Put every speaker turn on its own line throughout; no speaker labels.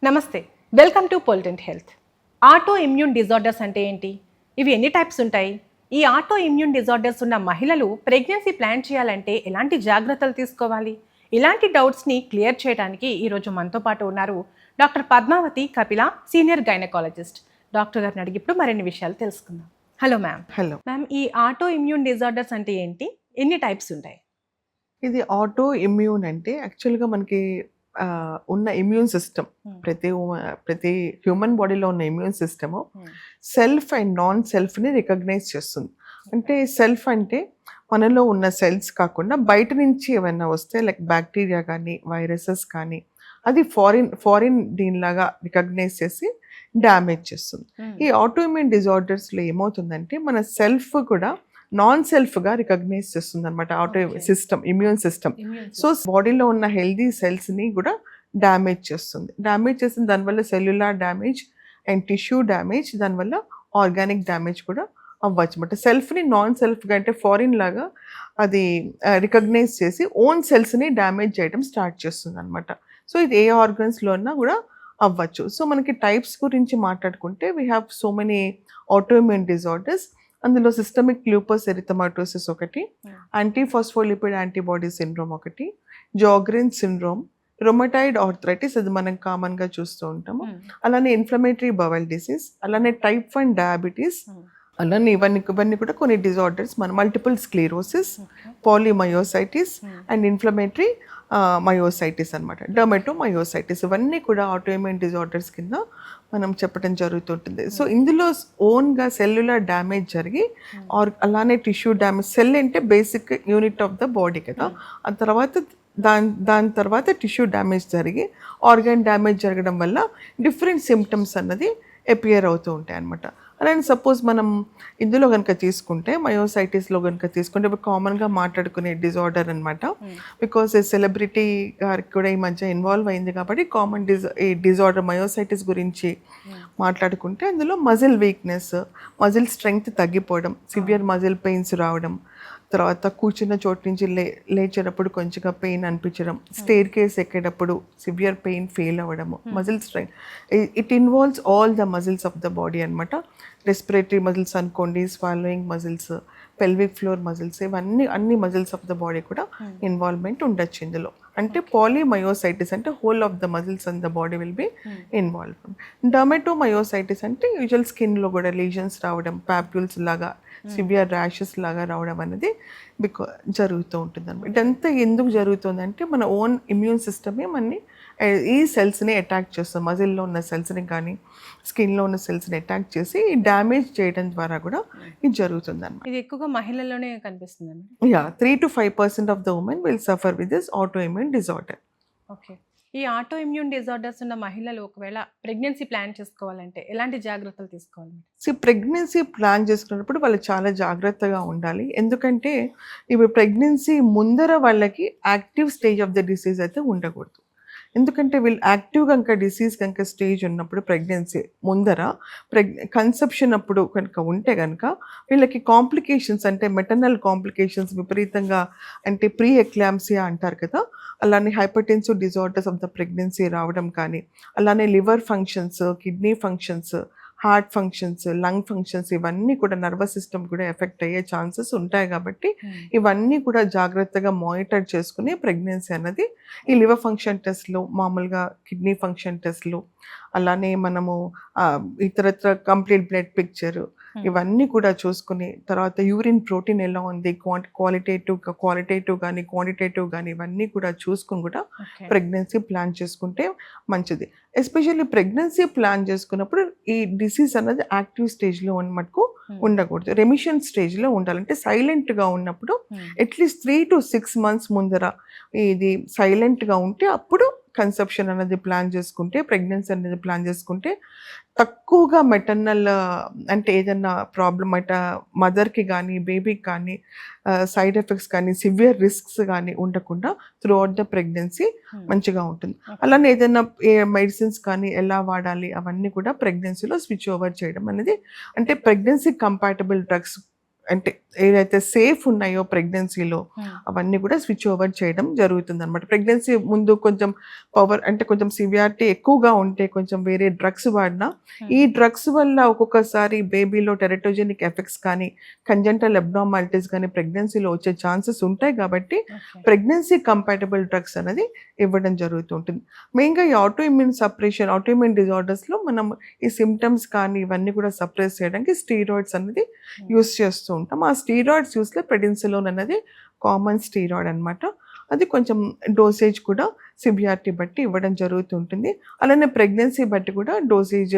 నమస్తే, welcome to politent health. Auto immune disorders అంటే ఏంటి? ఇవి ఎన్ని టైప్స్ ఉంటాయి? ఈ ఆటో ఇమ్యూన్ డిజార్డర్స్ ఉన్న మహిళలు ప్రెగ్నెన్సీ ప్లాన్ చేయాలంటే ఎలాంటి జాగ్రత్తలు తీసుకోవాలి? ఇలాంటి డౌట్స్ని క్లియర్ చేయడానికి ఈరోజు మనతో పాటు ఉన్నారు doctor Padmavathi Kapila, senior gynaecologist. Doctor గారిని అడిగి ఇప్పుడు మరిన్ని విషయాలు తెలుసుకుందాం. Hello ma'am.
హలో
మ్యామ్, ఈ ఆటో ఇమ్యూన్ డిజార్డర్స్ అంటే ఏంటి? ఎన్ని టైప్స్ ఉంటాయి?
ఇది ఆటో ఇమ్యూన్ అంటే యాక్చువల్గా మనకి ఉన్న ఇమ్యూన్ సిస్టమ్ ప్రతి హ్యూమన్ బాడీలో ఉన్న immune system self and non సెల్ఫ్ని రికగ్నైజ్ చేస్తుంది. అంటే సెల్ఫ్ అంటే మనలో ఉన్న సెల్స్ కాకుండా బయట నుంచి ఏమైనా వస్తే లైక్ బ్యాక్టీరియా కానీ వైరసెస్ కానీ అది ఫారిన్ దీనిలాగా రికగ్నైజ్ చేసి డ్యామేజ్ చేస్తుంది. ఈ ఆటో ఇమ్యూన్ డిజార్డర్స్లో ఏమవుతుందంటే మన సెల్ఫ్ కూడా నాన్ సెల్ఫ్గా రికగ్నైజ్ చేస్తుంది అనమాట auto system, immune system. So బాడీలో ఉన్న హెల్దీ సెల్స్ని కూడా డ్యామేజ్ చేస్తుంది. డ్యామేజ్ చేసిన దానివల్ల cellular damage and tissue damage, దానివల్ల ఆర్గానిక్ డ్యామేజ్ కూడా అవ్వచ్చు అనమాట. సెల్ఫ్ని నాన్ సెల్ఫ్గా అంటే ఫారిన్ లాగా అది రికగ్నైజ్ చేసి ఓన్ సెల్స్ని డ్యామేజ్ చేయడం స్టార్ట్ చేస్తుంది అనమాట. సో ఇది ఏ ఆర్గన్స్లో ఉన్నా కూడా అవ్వచ్చు. సో మనకి టైప్స్ గురించి మాట్లాడుకుంటే we have so many auto immune disorders. అందులో సిస్టమిక్ లూపస్ ఎరిథమాటోసిస్ ఒకటి, యాంటీఫాస్ఫోలిపిడ్ యాంటీబాడీ సిండ్రోమ్ ఒకటి, జాగ్రెన్ సిండ్రోమ్, రొమటాయిడ్ ఆర్థరైటిస్, అది మనం కామన్గా చూస్తూ ఉంటాము. అలానే ఇన్ఫ్లమేటరీ బవల్ డిసీజ్, అలానే టైప్ 1 డయాబెటీస్, అలానే ఇవన్నీ కూడా కొన్ని డిజార్డర్స్ మన multiple sclerosis, polymyositis and inflammatory myositis అనమాట, డర్మటోమయోసైటిస్, ఇవన్నీ కూడా ఆటోఇమ్యూన్ డిజార్డర్స్ కింద మనం చెప్పడం జరుగుతుంటుంది. సో ఇందులో ఓన్గా సెల్యులర్ డ్యామేజ్ జరిగి అలానే టిష్యూ డ్యామేజ్, సెల్ అంటే basic unit of the body కదా, ఆ తర్వాత దాని తర్వాత టిష్యూ డ్యామేజ్ జరిగి ఆర్గాన్ డ్యామేజ్ జరగడం వల్ల డిఫరెంట్ సిమ్టమ్స్ అన్నది అపియర్ అవుతూ ఉంటాయి అనమాట. అలానే సపోజ్ మనం ఇందులో కనుక తీసుకుంటే మయోసైటిస్లో కనుక తీసుకుంటే కామన్గా మాట్లాడుకునే డిజార్డర్ అనమాట. బికాస్ సెలబ్రిటీ గారికి కూడా ఈ మధ్య ఇన్వాల్వ్ అయింది కాబట్టి ఈ డిజార్డర్ మయోసైటిస్ గురించి మాట్లాడుకుంటే అందులో మజిల్ వీక్నెస్, మజిల్ స్ట్రెంగ్త్ తగ్గిపోవడం, సివియర్ మజిల్ పెయిన్స్ రావడం, తర్వాత కూర్చున్న చోటు నుంచి లేచేటప్పుడు కొంచెంగా పెయిన్ అనిపించడం, స్టేర్ కేస్ ఎక్కేటప్పుడు సివియర్ పెయిన్ ఫీల్ అవ్వడము, muscle strength. It involves all the muscles of the body అనమాట. రెస్పిరేటరీ మజిల్స్ అనుకోండి, swallowing muscles, pelvic floor muscles, ఇవన్నీ అన్ని మజిల్స్ ఆఫ్ ద బాడీ కూడా ఇన్వాల్వ్మెంట్ ఉండొచ్చు ఇందులో. అంటే పాలిమయోసైటిస్ అంటే whole of the muscles and the body will be involve. డర్మటోమయోసైటిస్ అంటే యూజువల్ స్కిన్లో కూడా లీజన్స్ రావడం, ప్యాప్యూల్స్ లాగా సివియర్ ర్యాషెస్ లాగా రావడం అనేది జరుగుతూ ఉంటుంది అనమాట. ఇదంతా ఎందుకు జరుగుతుందంటే మన ఓన్ ఇమ్యూన్ సిస్టమే మనని ఈ సెల్స్ని అటాక్ చేస్తుంది. మజిల్లో ఉన్న సెల్స్ని కానీ స్కిన్లో ఉన్న సెల్స్ని అటాక్ చేసి డ్యామేజ్ చేయడం ద్వారా కూడా ఇది జరుగుతుంది అనమాట.
ఇది ఎక్కువగా మహిళల్లోనే కనిపిస్తుంది.
3 to 5% of the women will suffer with this auto immune disorder.
Okay. ఈ ఆటో ఇమ్యూన్ డిజార్డర్స్ ఉన్న మహిళలు ఒకవేళ ప్రెగ్నెన్సీ ప్లాన్ చేసుకోవాలంటే ఎలాంటి జాగ్రత్తలు తీసుకోవాలి?
ప్రెగ్నెన్సీ ప్లాన్ చేసుకున్నప్పుడు వాళ్ళు చాలా జాగ్రత్తగా ఉండాలి. ఎందుకంటే ఇప్పుడు ప్రెగ్నెన్సీ ముందర వాళ్ళకి active stage of the disease అయితే ఉండకూడదు. ఎందుకంటే వీళ్ళు యాక్టివ్ కనుక డిసీజ్ కనుక స్టేజ్ ఉన్నప్పుడు ప్రెగ్నెన్సీ ముందర కన్సెప్షన్ అప్పుడు కనుక ఉంటే కనుక వీళ్ళకి కాంప్లికేషన్స్ అంటే మెటర్నల్ కాంప్లికేషన్స్ విపరీతంగా, అంటే ప్రీ ఎక్లాంప్సియా అంటారు కదా, అలానే hypertensive disorders of the pregnancy రావడం కానీ, అలానే liver functions, kidney functions, heart functions, lung functions, ఇవన్నీ కూడా నర్వస్ సిస్టమ్ కూడా ఎఫెక్ట్ అయ్యే ఛాన్సెస్ ఉంటాయి. కాబట్టి ఇవన్నీ కూడా జాగ్రత్తగా మానిటర్ చేసుకుని ప్రెగ్నెన్సీ అన్నది ఈ లివర్ ఫంక్షన్ టెస్ట్లు, మామూలుగా కిడ్నీ ఫంక్షన్ టెస్ట్లు, అలానే మనము ఇతరత్ర కంప్లీట్ బ్లడ్ పిక్చర్, ఇవన్నీ కూడా చూసుకుని తర్వాత యూరిన్ ప్రోటీన్ ఎలా ఉంది, క్వాలిటేటివ్ కానీ క్వాంటిటేటివ్ కానీ ఇవన్నీ కూడా చూసుకుని కూడా ప్రెగ్నెన్సీ ప్లాన్ చేసుకుంటే మంచిది. ఎస్పెషల్లీ ప్రెగ్నెన్సీ ప్లాన్ చేసుకున్నప్పుడు ఈ డిసీజ్ అన్నది యాక్టివ్ స్టేజ్లో ఉన్న మటుకు ఉండకూడదు, రెమిషన్ స్టేజ్లో ఉండాలంటే సైలెంట్గా ఉన్నప్పుడు అట్లీస్ట్ 3 to 6 months ముందర ఇది సైలెంట్గా ఉంటే అప్పుడు కన్సెప్షన్ అనేది ప్లాన్ చేసుకుంటే, ప్రెగ్నెన్సీ అనేది ప్లాన్ చేసుకుంటే తక్కువగా మెటర్నల్ అంటే ఏదన్నా ప్రాబ్లం మదర్కి కానీ బేబీకి కానీ సైడ్ ఎఫెక్ట్స్ కానీ సివియర్ రిస్క్స్ కానీ ఉండకుండా త్రూ అవుట్ ద ప్రెగ్నెన్సీ మంచిగా ఉంటుంది. అలానే ఏదైనా మెడిసిన్స్ కానీ ఎలా వాడాలి అవన్నీ కూడా ప్రెగ్నెన్సీలో స్విచ్ ఓవర్ చేయడం అనేది, అంటే ప్రెగ్నెన్సీ కంపాటబుల్ డ్రగ్స్ అంటే ఏదైతే సేఫ్ ఉన్నాయో ప్రెగ్నెన్సీలో అవన్నీ కూడా స్విచ్ ఓవర్ చేయడం జరుగుతుంది అనమాట. ప్రెగ్నెన్సీ ముందు కొంచెం పవర్ అంటే కొంచెం సివియారిటీ ఎక్కువగా ఉంటే కొంచెం వేరే డ్రగ్స్ వాడినా ఈ డ్రగ్స్ వల్ల ఒక్కొక్కసారి బేబీలో టెరటోజెనిక్ ఎఫెక్ట్స్ కానీ కంజెంటల్ అబ్నార్మాలిటీస్ కానీ ప్రెగ్నెన్సీలో వచ్చే ఛాన్సెస్ ఉంటాయి కాబట్టి ప్రెగ్నెన్సీ కంపాటబుల్ డ్రగ్స్ అనేది ఇవ్వడం జరుగుతూ ఉంటుంది. మెయిన్గా ఈ ఆటో ఇమ్యూన్ డిజార్డర్స్లో మనం ఈ సిమ్టమ్స్ కానీ ఇవన్నీ కూడా సప్రెస్ చేయడానికి స్టీరాయిడ్స్ అనేది యూస్ చేస్తూ ఉంటాం. ఆ స్టీరాయిడ్స్ యూస్లో ప్రెడిన్సిలోన్ అనేది కామన్ స్టీరాయిడ్ అనమాట. అది కొంచెం డోసేజ్ కూడా సివియారిటీ బట్టి ఇవ్వడం జరుగుతుంటుంది. అలానే ప్రెగ్నెన్సీ బట్టి కూడా డోసేజ్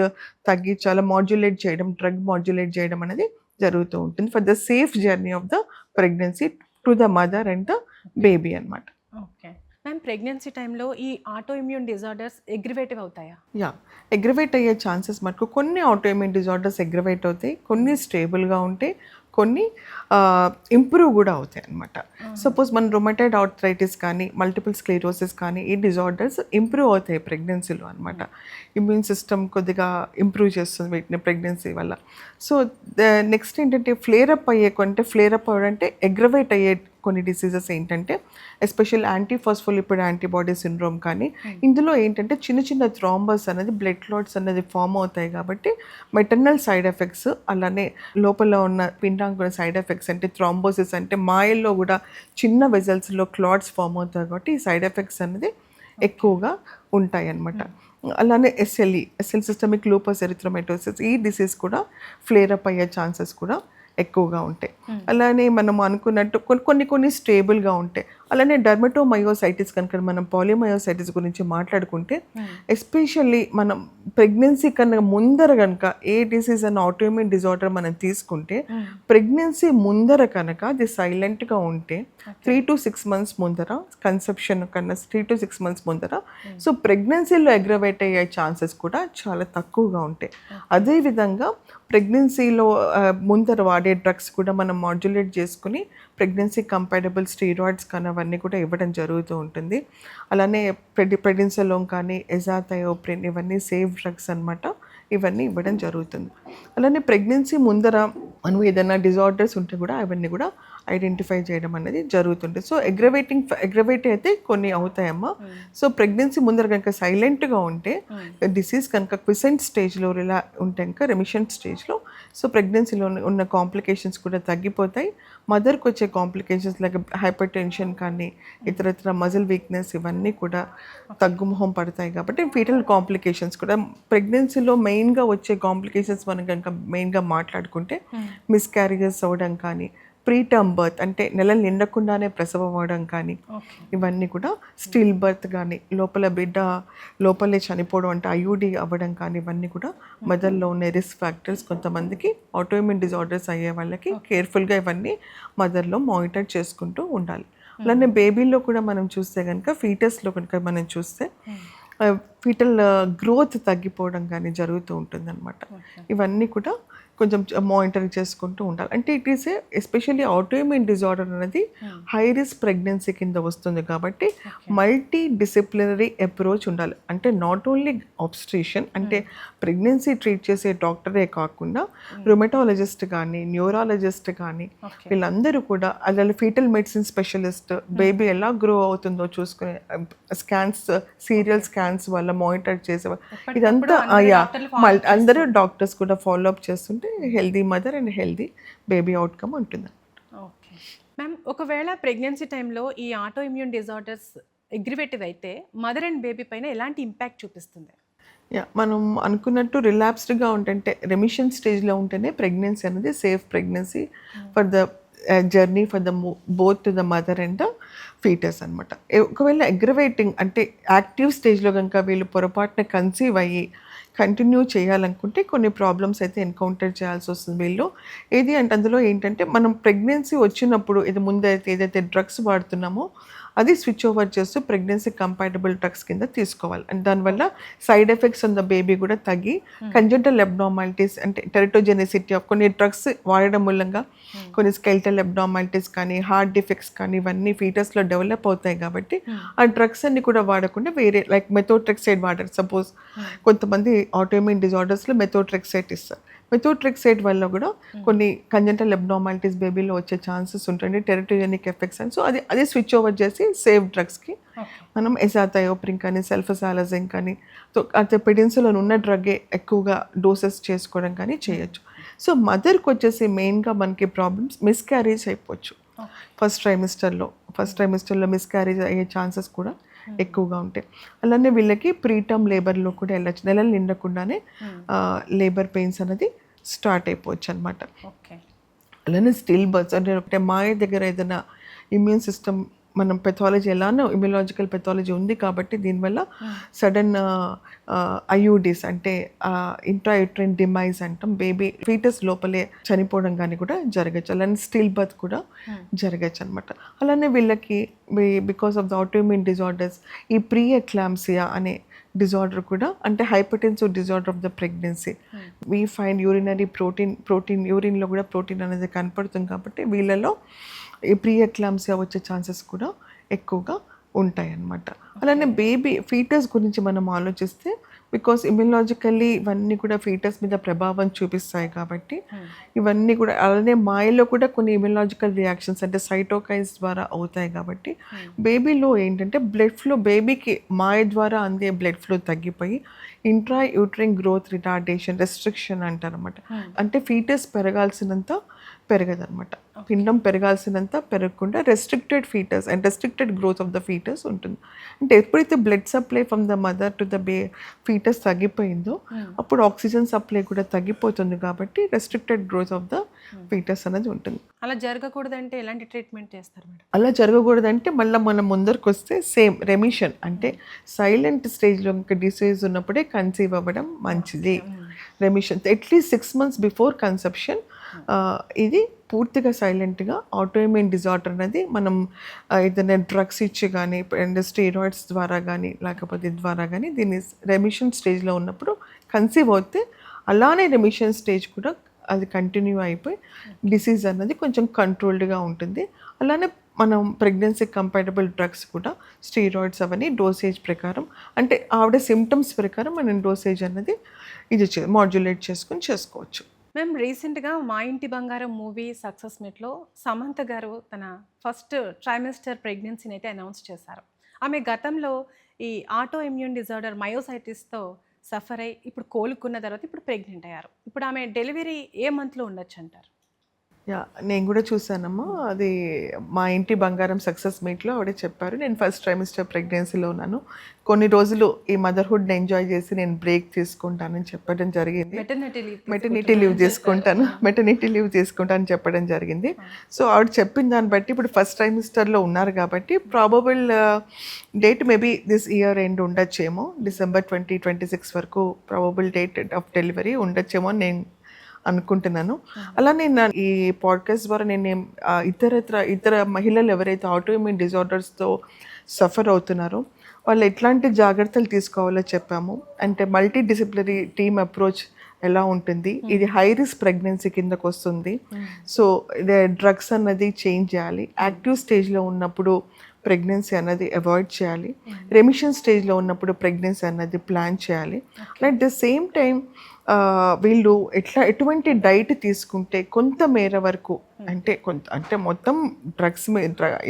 తగ్గించాలి, మాడ్యులేట్ చేయడం, డ్రగ్ మాడ్యులేట్ చేయడం అనేది జరుగుతూ ఉంటుంది for the safe journey of the pregnancy to the mother and the baby అనమాట.
ఓకే మ్యామ్, ప్రెగ్నెన్సీ టైంలో ఈ ఆటో ఇమ్యూన్ డిజార్డర్స్ అగ్రివేటివ్ అవుతాయా?
యా, అగ్రివేట్ అయ్యే ఛాన్సెస్ మటుకు కొన్ని ఆటో ఇమ్యూన్ డిజార్డర్స్ అగ్రివేట్ అవుతాయి, కొన్ని స్టేబుల్గా ఉంటాయి, కొన్ని ఇంప్రూవ్ కూడా అవుతాయి అనమాట. సపోజ్ మన రొమటైడ్ ఆర్థరైటిస్ కానీ మల్టిపుల్ స్క్లెరోసిస్ కానీ ఈ డిజార్డర్స్ ఇంప్రూవ్ అవుతాయి ప్రెగ్నెన్సీలో అనమాట. ఇమ్యూన్ సిస్టమ్ కొద్దిగా ఇంప్రూవ్ చేస్తుంది వీటిని ప్రెగ్నెన్సీ వల్ల. సో నెక్స్ట్ ఏంటంటే ఫ్లేరప్ అవ్వడంటే అగ్రవేట్ అయ్యే కొన్ని డిసీజెస్ ఏంటంటే ఎస్పెషల్ యాంటీఫాస్ఫోలిపిడ్ యాంటీబాడీ సిండ్రోమ్ కానీ ఇందులో ఏంటంటే చిన్న చిన్న థ్రాంబస్ అనేది బ్లడ్ క్లాట్స్ అనేది ఫామ్ అవుతాయి కాబట్టి మెటర్నల్ సైడ్ ఎఫెక్ట్స్ అలానే లోపల ఉన్న పిండాంగుల సైడ్ ఎఫెక్ట్స్ అంటే థ్రాంబోసిస్ అంటే మాయల్లో కూడా చిన్న వెజల్స్లో క్లాట్స్ ఫామ్ అవుతాయి కాబట్టి ఈ సైడ్ ఎఫెక్ట్స్ అనేది ఎక్కువగా ఉంటాయి అన్నమాట. అలానే ఎస్ఎల్ సిస్టమిక్ లూపస్ ఎరిథ్రోమెటోసిస్ ఈ డిసీజ్ కూడా ఫ్లేరప్ అయ్యే ఛాన్సెస్ కూడా ఎక్కువగా ఉంటాయి. అలానే మనం అనుకున్నట్టు కొన్ని స్టేబుల్గా ఉంటాయి. అలానే డర్మటోమయోసైటిస్ కనుక మనం పాలిమయోసైటిస్ గురించి మాట్లాడుకుంటే ఎస్పెషల్లీ మనం ప్రెగ్నెన్సీ కన్నా ముందర కనుక ఏ డిసీజ్ అన్న ఆటోఇమ్యూన్ డిజార్డర్ మనం తీసుకుంటే ప్రెగ్నెన్సీ ముందర కనుక అది సైలెంట్గా ఉంటే 3 to 6 months ముందర కన్సెప్షన్ కన్నా 3 to 6 months ముందర సో ప్రెగ్నెన్సీలో అగ్రవేట్ అయ్యే ఛాన్సెస్ కూడా చాలా తక్కువగా ఉంటాయి. అదేవిధంగా ప్రెగ్నెన్సీలో ముందర వాడే డ్రగ్స్ కూడా మనం మాడ్యులేట్ చేసుకుని ప్రెగ్నెన్సీ కంపాటబుల్ స్టీరాయిడ్స్ కానీ అవన్నీ కూడా ఇవ్వడం జరుగుతూ ఉంటుంది. అలానే ప్రెడిన్సలోన్ కానీ ఎజాథయోప్రిన్ ఇవన్నీ సేఫ్ డ్రగ్స్ అనమాట, ఇవన్నీ ఇవ్వడం జరుగుతుంది. అలానే ప్రెగ్నెన్సీ ముందర మనం ఏదైనా డిజార్డర్స్ ఉంటే కూడా అవన్నీ కూడా ఐడెంటిఫై చేయడం అనేది జరుగుతుంది. సో అగ్రవేట్ అయితే కొన్ని అవుతాయమ్మా. సో ప్రెగ్నెన్సీ ముందర కనుక సైలెంట్గా ఉంటే డిసీజ్ కనుక క్విసెంట్ స్టేజ్లో ఇలా ఉంటే కనుక రెమిషన్ స్టేజ్లో సో ప్రెగ్నెన్సీలో ఉన్న కాంప్లికేషన్స్ కూడా తగ్గిపోతాయి. మదర్కి వచ్చే కాంప్లికేషన్స్ లైక్ హైపర్ టెన్షన్ కానీ ఇతరత్ర మజిల్ వీక్నెస్ ఇవన్నీ కూడా తగ్గుముఖం పడతాయి. కాబట్టి ఫీటల్ కాంప్లికేషన్స్ కూడా ప్రెగ్నెన్సీలో మెయిన్గా వచ్చే కాంప్లికేషన్స్ మనం కనుక మెయిన్గా మాట్లాడుకుంటే మిస్క్యారేజెస్ అవ్వడం కానీ, ప్రీటర్మ్ బర్త్ అంటే నెలలు నిండకుండానే ప్రసవం అవ్వడం కానీ ఇవన్నీ కూడా, స్టిల్ బర్త్ కానీ లోపల బిడ్డ లోపలే చనిపోవడం అంటే ఐయుడి అవ్వడం కానీ ఇవన్నీ కూడా మదర్లో ఉన్న రిస్క్ ఫ్యాక్టర్స్. కొంతమందికి ఆటోఇమ్యూన్ డిజార్డర్స్ అయ్యే వాళ్ళకి కేర్ఫుల్గా ఇవన్నీ మదర్లో మానిటర్ చేసుకుంటూ ఉండాలి. అలానే బేబీలో కూడా మనం చూస్తే కనుక ఫీటస్లో కనుక మనం చూస్తే ఫీటల్ గ్రోత్ తగ్గిపోవడం కానీ జరుగుతూ ఉంటుంది అనమాట. ఇవన్నీ కూడా కొంచెం మానిటర్ చేసుకుంటూ ఉండాలి. అంటే it is especially autoimmune disorder అనేది హై రిస్క్ ప్రెగ్నెన్సీ కింద వస్తుంది కాబట్టి మల్టీ డిసిప్లినరీ అప్రోచ్ ఉండాలి. అంటే నాట్ ఓన్లీ ఆబ్స్ట్రిషన్ అంటే ప్రెగ్నెన్సీ ట్రీట్ చేసే డాక్టరే కాకుండా రుమటాలజిస్ట్ కానీ న్యూరాలజిస్ట్ కానీ వీళ్ళందరూ కూడా అలాగే ఫీటల్ మెడిసిన్ స్పెషలిస్ట్ బేబీ ఎలా గ్రో అవుతుందో చూసుకునే స్కాన్స్, సీరియల్ స్కాన్స్ వల్ల మానిటర్ చేసే ఇదంతా అందరూ డాక్టర్స్ కూడా ఫాలో అప్ చేస్తుంటే healthy mother and healthy baby outcome ఉంటుంది.
ఓకే మ్యామ్, ఒకవేళ ప్రెగ్నెన్సీ టైంలో ఈ ఆటో ఇమ్యూన్ డిజార్డర్స్ అగ్రివేటివ్ అయితే మదర్ అండ్ బేబీ పైన ఎలాంటి ఇంపాక్ట్ చూపిస్తుంది?
మనం అనుకున్నట్టు రిలాప్స్డ్గా ఉంటుంటే రెమిషన్ స్టేజ్లో ఉంటేనే ప్రెగ్నెన్సీ అనేది safe pregnancy for the journey for the both to the mother and the foetus అనమాట. ఒకవేళ అగ్రవేటింగ్ అంటే యాక్టివ్ స్టేజ్లో కనుక వీళ్ళు పొరపాటున కన్సీవ్ అయ్యి కంటిన్యూ చేయాలనుకుంటే కొన్ని ప్రాబ్లమ్స్ అయితే ఎన్కౌంటర్ చేయాల్సి వస్తుంది వీళ్ళు. ఏది అంటే అందులో ఏంటంటే మనం ప్రెగ్నెన్సీ వచ్చినప్పుడు ఇది ముందైతే ఏదైతే డ్రగ్స్ వాడుతున్నామో అది స్విచ్ ఓవర్ చేస్తూ ప్రెగ్నెన్సీ కంపాటబుల్ డ్రగ్స్ కింద తీసుకోవాలి. అండ్ దానివల్ల side effects on the baby కూడా తగ్గి కంజెంటల్ అబ్నార్మాలిటీస్ అంటే టెరటోజెనిసిటీ ఆఫ్ కొన్ని డ్రగ్స్ వాడడం మూలంగా కొన్ని స్కెల్టల్ అబ్నార్మాలిటీస్ కానీ హార్ట్ డిఫెక్ట్స్ కానీ ఇవన్నీ ఫీటస్లో డెవలప్ అవుతాయి. కాబట్టి ఆ డ్రగ్స్ అన్ని కూడా వాడకుండా వేరే లైక్ మెథోట్రెక్సైడ్ వాడారు. సపోజ్ కొంతమంది ఆటోఇమ్యూన్ డిజార్డర్స్లో మెథోట్రెక్సైడ్ ఇస్తారు. మెథోట్రెక్సేట్ వల్ల కూడా కొన్ని కంజెంటల్ అబ్నార్మాలిటీస్ బేబీలో వచ్చే ఛాన్సెస్ ఉంటుంది, టెరిటోజెనిక్ ఎఫెక్ట్స్ అని. సో అది స్విచ్ ఓవర్ చేసి సేఫ్ డ్రగ్స్కి మనం ఎజాథయోప్రిన్ కానీ సల్ఫసాలజిన్ కానీ అయితే పెడిన్సులో ఉన్న డ్రగ్గే ఎక్కువగా డోసెస్ చేసుకోవడం కానీ చేయొచ్చు. సో మదర్కి వచ్చేసి మెయిన్గా మనకి ప్రాబ్లమ్స్ మిస్క్యారేజ్ అయిపోవచ్చు. ఫస్ట్ ట్రైమిస్టర్లో మిస్క్యారేజ్ అయ్యే ఛాన్సెస్ కూడా ఎక్కువగా ఉంటాయి. అలానే వీళ్ళకి ప్రీటర్మ్ లేబర్లో కూడా వెళ్ళచ్చు, నెలలు నిండకుండానే లేబర్ పెయిన్స్ అనేది స్టార్ట్ అయిపోవచ్చు అనమాట. అలానే స్టిల్ బర్త్స్ అంటే మాయ దగ్గర ఏదైనా ఇమ్యూన్ సిస్టమ్ మనం పెథాలజీ ఎలానో ఇమ్యూలాజికల్ పెథాలజీ ఉంది కాబట్టి దీనివల్ల సడన్ ఐయుడిస్ అంటే ఇంట్రాయూట్రైన్ డిమైజ్ అంటాం, బేబీ ఫీటస్ లోపలే చనిపోవడం కానీ కూడా జరగచ్చు. అలానే స్టిల్ బర్త్ కూడా జరగచ్చు అనమాట. అలానే వీళ్ళకి because of the autoimmune disorders ఈ ప్రీ ఎక్లాంప్సియా అనే డిజార్డర్ కూడా అంటే hypertensive disorder of the pregnancy we find urinary protein యూరిన్లో కూడా ప్రోటీన్ అనేది కనపడుతుంది కాబట్టి వీళ్ళలో ఈ ప్రీ ఎక్లాంప్సియా వచ్చే ఛాన్సెస్ కూడా ఎక్కువగా ఉంటాయి అన్నమాట. అలానే ఫీటస్ గురించి మనం ఆలోచిస్తే బికాస్ ఇమ్యూలాజికల్లీ ఇవన్నీ కూడా ఫీటస్ మీద ప్రభావం చూపిస్తాయి కాబట్టి ఇవన్నీ కూడా, అలానే మాయలో కూడా కొన్ని ఇమ్యూలాజికల్ రియాక్షన్స్ అంటే సైటోకైన్స్ ద్వారా అవుతాయి కాబట్టి బేబీలో ఏంటంటే బ్లడ్ ఫ్లో బేబీకి మాయ ద్వారా అందే బ్లడ్ ఫ్లో తగ్గిపోయి intra uterine growth retardation restriction అంటారు అనమాట. అంటే ఫీటస్ పెరగాల్సినంత పెరగదనమాట, పిండం పెరగాల్సినంత పెరగకుండా restricted foetus and restricted growth of the foetus ఉంటుంది. అంటే ఎప్పుడైతే blood supply from the mother to the foetus తగ్గిపోయిందో అప్పుడు ఆక్సిజన్ సప్లై కూడా తగ్గిపోతుంది కాబట్టి restricted growth of the foetus అనేది ఉంటుంది.
అలా జరగకూడదంటే ఎలాంటి ట్రీట్మెంట్ చేస్తారు మేడం?
అలా జరగకూడదంటే మళ్ళీ మనం ముందరికి వస్తే సేమ్ రెమిషన్ అంటే సైలెంట్ స్టేజ్లో ఇంకా డిసీజ్ ఉన్నప్పుడే కన్సీవ్ అవ్వడం మంచిది. Remission at least 6 months before conception ఇది పూర్తిగా సైలెంట్గా ఆటోఇమ్యూన్ డిజార్డర్ అనేది మనం ఏదైనా డ్రగ్స్ ఇచ్చి కానీ స్టెరాయిడ్స్ ద్వారా కానీ లేకపోతే ద్వారా కానీ దీన్ని రెమిషన్ స్టేజ్లో ఉన్నప్పుడు కన్సీవ్ అవుతే అలానే రెమిషన్ స్టేజ్ కూడా అది కంటిన్యూ అయిపోయి డిసీజ్ అన్నది కొంచెం కంట్రోల్డ్గా ఉంటుంది. అలానే మనం ప్రెగ్నెన్సీ కంపాటబుల్ డ్రగ్స్ కూడా స్టెరాయిడ్స్ అవన్నీ డోసేజ్ ప్రకారం అంటే ఆవిడ సిమ్టమ్స్ ప్రకారం మనం డోసేజ్ అన్నది ఇది మాడ్యులేట్ చేసుకొని చేసుకోవచ్చు.
మేము రీసెంట్గా మా ఇంటి బంగారం మూవీ సక్సెస్ మీట్లో సమంత గారు తన ఫస్ట్ ట్రైమిస్టర్ ప్రెగ్నెన్సీని అయితే అనౌన్స్ చేశారు. ఆమె గతంలో ఈ ఆటో ఇమ్యూన్ డిజార్డర్ మయోసైటిస్తో సఫర్ అయ్యి ఇప్పుడు కోలుకున్న తర్వాత ఇప్పుడు ప్రెగ్నెంట్ అయ్యారు. ఇప్పుడు ఆమె డెలివరీ ఏ మంత్లో ఉండొచ్చు అంటారు?
నేను కూడా చూసానమ్మా, అది మా ఇంటి బంగారం సక్సెస్ మీట్లో ఆవిడ చెప్పారు. నేను ఫస్ట్ ట్రైమిస్టర్ ప్రెగ్నెన్సీలో ఉన్నాను, కొన్ని రోజులు ఈ మదర్హుడ్ని ఎంజాయ్ చేసి నేను బ్రేక్ తీసుకుంటానని చెప్పడం జరిగింది. మెటర్నిటీ లీవ్ తీసుకుంటానని చెప్పడం జరిగింది. సో ఆవిడ చెప్పిన దాన్ని బట్టి ఇప్పుడు ఫస్ట్ ట్రైమిస్టర్లో ఉన్నారు కాబట్టి probable date maybe this year end ఉండొచ్చేమో, December 2026 వరకు ప్రాబబుల్ డేట్ ఆఫ్ డెలివరీ ఉండొచ్చేమో అని నేను అనుకుంటున్నాను. అలానే ఈ పాడ్కాస్ట్ ద్వారా నేను ఇతర మహిళలు ఎవరైతే ఆటోఇమ్యూన్ డిజార్డర్స్తో సఫర్ అవుతున్నారో వాళ్ళు ఎట్లాంటి జాగ్రత్తలు తీసుకోవాలో చెప్పాము. అంటే మల్టీ డిసిప్లినరీ టీమ్ అప్రోచ్ ఎలా ఉంటుంది, ఇది హై రిస్క్ ప్రెగ్నెన్సీ కిందకు వస్తుంది. సో డ్రగ్స్ అన్నది చేంజ్ చేయాలి, యాక్టివ్ స్టేజ్లో ఉన్నప్పుడు ప్రెగ్నెన్సీ అన్నది అవాయిడ్ చేయాలి, రెమిషన్ స్టేజ్లో ఉన్నప్పుడు ప్రెగ్నెన్సీ అన్నది ప్లాన్ చేయాలి. అట్ ద సేమ్ టైం వీళ్ళు ఎటువంటి డైట్ తీసుకుంటే కొంత మేర వరకు అంటే మొత్తం డ్రగ్స్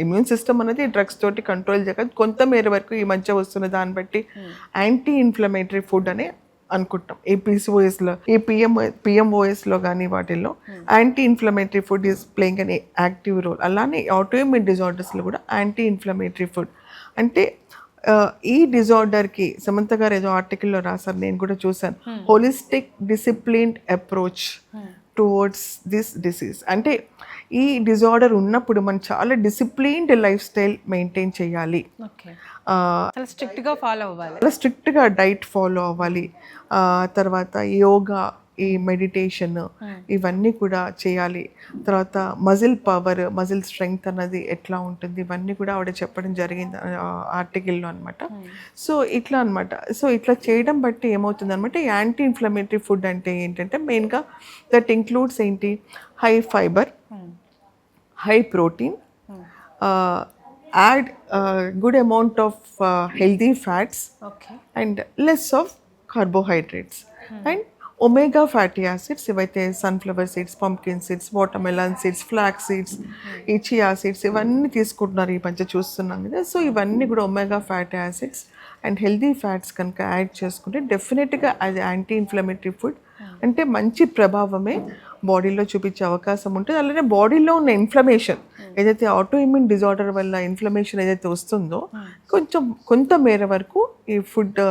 ఇమ్యూన్ సిస్టమ్ అనేది డ్రగ్స్ తోటి కంట్రోల్ చేయక కొంత మేర వరకు ఈ మధ్య వస్తున్న దాన్ని బట్టి యాంటీ ఇన్ఫ్లమేటరీ ఫుడ్ అనే అనుకుంటాం. ఈ PCOSలో ఈ PMOSలో కానీ వాటిల్లో anti inflammatory food is playing an active role. అలానే ఆటోఇమ్యూన్ డిజార్డర్స్లో కూడా యాంటీ ఇన్ఫ్లమేటరీ ఫుడ్ అంటే ఈ డిజార్డర్కి సమంత గారు ఏదో ఆర్టికల్లో రాశారు, నేను కూడా చూసాను, holistic disciplined approach towards this disease. అంటే ఈ డిజార్డర్ ఉన్నప్పుడు మనం చాలా డిసిప్లిన్డ్ లైఫ్ స్టైల్ మెయింటైన్ చేయాలి,
చాలా
స్ట్రిక్ట్గా డైట్ ఫాలో అవ్వాలి, తర్వాత యోగా, ఈ మెడిటేషన్ ఇవన్నీ కూడా చేయాలి. తర్వాత మజిల్ పవర్, మజిల్ స్ట్రెంగ్త్ అన్నది ఎట్లా ఉంటుంది ఇవన్నీ కూడా ఆవిడ చెప్పడం జరిగింది ఆర్టికల్లో అనమాట. సో ఇట్లా చేయడం బట్టి ఏమవుతుంది అనమాట, యాంటీ ఇన్ఫ్లమేటరీ ఫుడ్ అంటే ఏంటంటే మెయిన్గా దట్ ఇంక్లూడ్స్ ఏంటి, high fibre, high protein, add good amount of healthy fats and less of carbohydrates and omega fatty acids ఇవైతే sunflower seeds, pumpkin seeds, watermelon seeds, flax seeds, ఈ chia seeds ఇవన్నీ తీసుకుంటున్నారు ఈ మధ్య చూస్తున్నాం కదా. సో ఇవన్నీ కూడా omega fatty acids and healthy fats కనుక యాడ్ చేసుకుంటే డెఫినెట్గా అది యాంటీ ఇన్ఫ్లమేటరీ ఫుడ్, అంటే మంచి ప్రభావమే బాడీలో చూపించే అవకాశం ఉంటుంది. అలానే బాడీలో ఉన్న ఇన్ఫ్లమేషన్ ఏదైతే ఆటో ఇమ్యూన్ డిజార్డర్ వల్ల ఇన్ఫ్లమేషన్ ఏదైతే వస్తుందో కొంత మేర వరకు ఈ ఫుడ్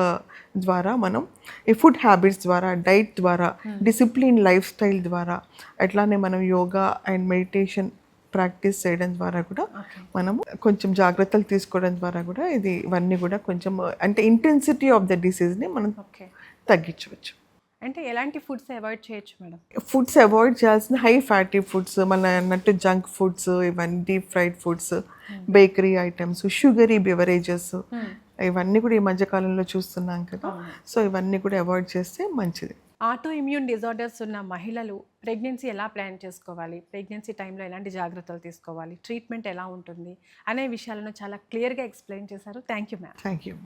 ద్వారా మనం ఈ ఫుడ్ హ్యాబిట్స్ ద్వారా, డైట్ ద్వారా, డిసిప్లిన్ లైఫ్ స్టైల్ ద్వారా, అట్లానే మనం యోగా అండ్ మెడిటేషన్ ప్రాక్టీస్ చేయడం ద్వారా కూడా మనము కొంచెం జాగ్రత్తలు తీసుకోవడం ద్వారా కూడా ఇవన్నీ కూడా కొంచెం అంటే ఇంటెన్సిటీ ఆఫ్ ద డిసీజ్ని మనం తగ్గించవచ్చు.
అంటే ఎలాంటి ఫుడ్స్ అవాయిడ్ చేయొచ్చు మేడం?
ఫుడ్స్ అవాయిడ్ చేయాల్సిన హై ఫ్యాటీ ఫుడ్స్, మన అన్నట్టు జంక్ ఫుడ్స్, ఇవన్నీ deep fried foods, bakery items, sugary beverages, ఇవన్నీ కూడా ఈ మధ్యకాలంలో చూస్తున్నాం కదా. సో ఇవన్నీ కూడా అవాయిడ్ చేస్తే మంచిది.
ఆటో ఇమ్యూన్ డిజార్డర్స్ ఉన్న మహిళలు ప్రెగ్నెన్సీ ఎలా ప్లాన్ చేసుకోవాలి, ప్రెగ్నెన్సీ టైంలో ఎలాంటి జాగ్రత్తలు తీసుకోవాలి, ట్రీట్మెంట్ ఎలా ఉంటుంది అనే విషయాలను చాలా క్లియర్గా ఎక్స్ప్లెయిన్ చేశారు. Thank you ma'am.
Thank you.